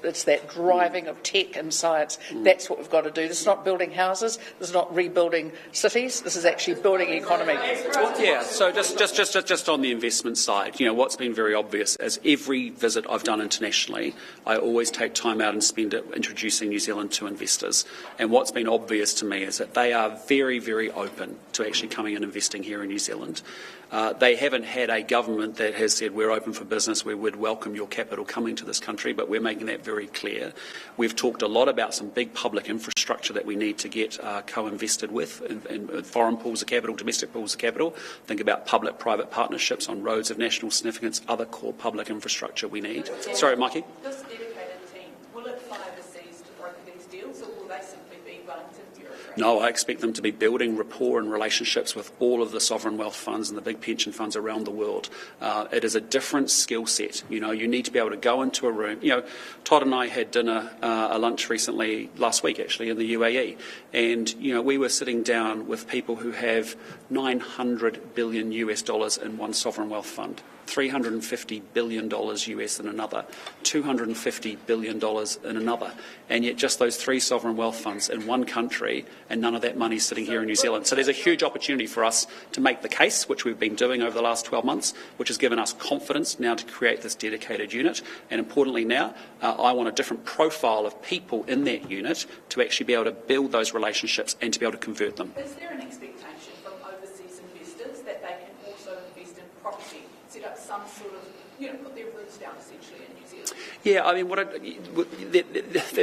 it's that driving of tech and science. That's what we've got to do. This is not building houses. This is not rebuilding cities. This is actually building economy. Yeah. So just on the investment side, what's been very obvious is every visit I've done internationally, I always take time out and spend it introducing New Zealand to investors. And what's been obvious to me is that they are very, very open to actually coming and investing here in New Zealand. They haven't had a government that has said we're open for business, we would welcome your capital coming to this country, but we're making that very clear. We've talked a lot about some big public infrastructure that we need to get co-invested with in foreign pools of capital, domestic pools of capital. Think about public-private partnerships on roads of national significance, other core public infrastructure we need. Sorry, Mikey? This dedicated team, will it fly overseas to broker these deals, or will they simply be Wellington bureaucrats? No, I expect them to be building rapport and relationships with all of the sovereign wealth funds and the big pension funds around the world. It is a different skill set. You need to be able to go into a room. Todd and I had dinner, a lunch recently, last week actually, in the UAE. And, we were sitting down with people who have $900 billion US in one sovereign wealth fund. $350 billion US in another, $250 billion in another, and yet just those three sovereign wealth funds in one country, and none of that money is sitting here in New Zealand. So there's a huge opportunity for us to make the case, which we've been doing over the last 12 months, which has given us confidence now to create this dedicated unit. And importantly now, I want a different profile of people in that unit to actually be able to build those relationships and to be able to convert them. Is there an expectation from overseas investors that they can also invest in property, set up some sort of, put their roots down essentially in New Zealand? Yeah,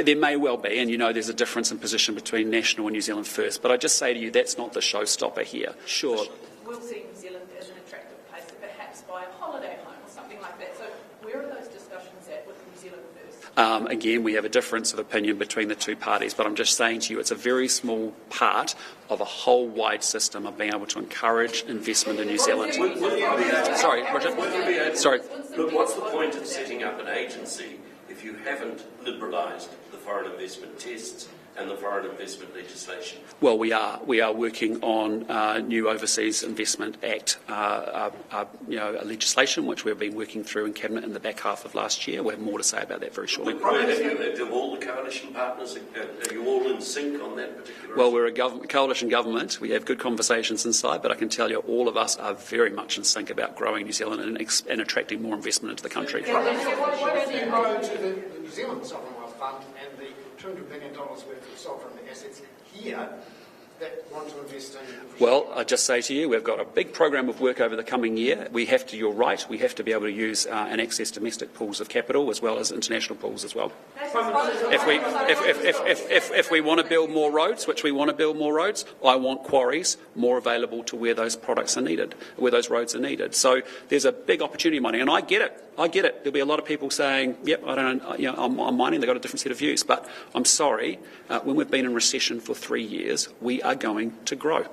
there may well be, and there's a difference in position between National and New Zealand First, but I just say to you, that's not the showstopper here. Sure. We'll see New Zealand as an attractive place to perhaps buy a holiday home or something like that. So where are those discussions at with New Zealand First? Again, we have a difference of opinion between the two parties, but I'm just saying to you, it's a very small part of a whole wide system of being able to encourage investment in New Zealand. Sorry, Richard. Sorry. Look, what's the point of setting up an agency if you haven't liberalised the foreign investment tests and the foreign investment legislation? Well, we are working on new Overseas Investment Act legislation, which we've been working through in Cabinet in the back half of last year. We'll have more to say about that very shortly. Have all the coalition partners, are you all in sync on that particular issue? Well, we're a coalition government. We have good conversations inside, but I can tell you all of us are very much in sync about growing New Zealand and attracting more investment into the country. Why don't you go to the New Zealand Sovereign Wealth Fund and the $200 billion worth of sovereign assets here that want to invest in infrastructure? Well, I just say to you, we've got a big program of work over the coming year. You're right, we have to be able to use and access domestic pools of capital as well as international pools as well. If we want to build more roads, which we want to build more roads, I want quarries more available to where those products are needed, where those roads are needed. So there's a big opportunity mining, and I get it. There'll be a lot of people saying, "Yep, I don't know, I'm mining." They've got a different set of views, but I'm sorry. When we've been in recession for 3 years, we are going to grow.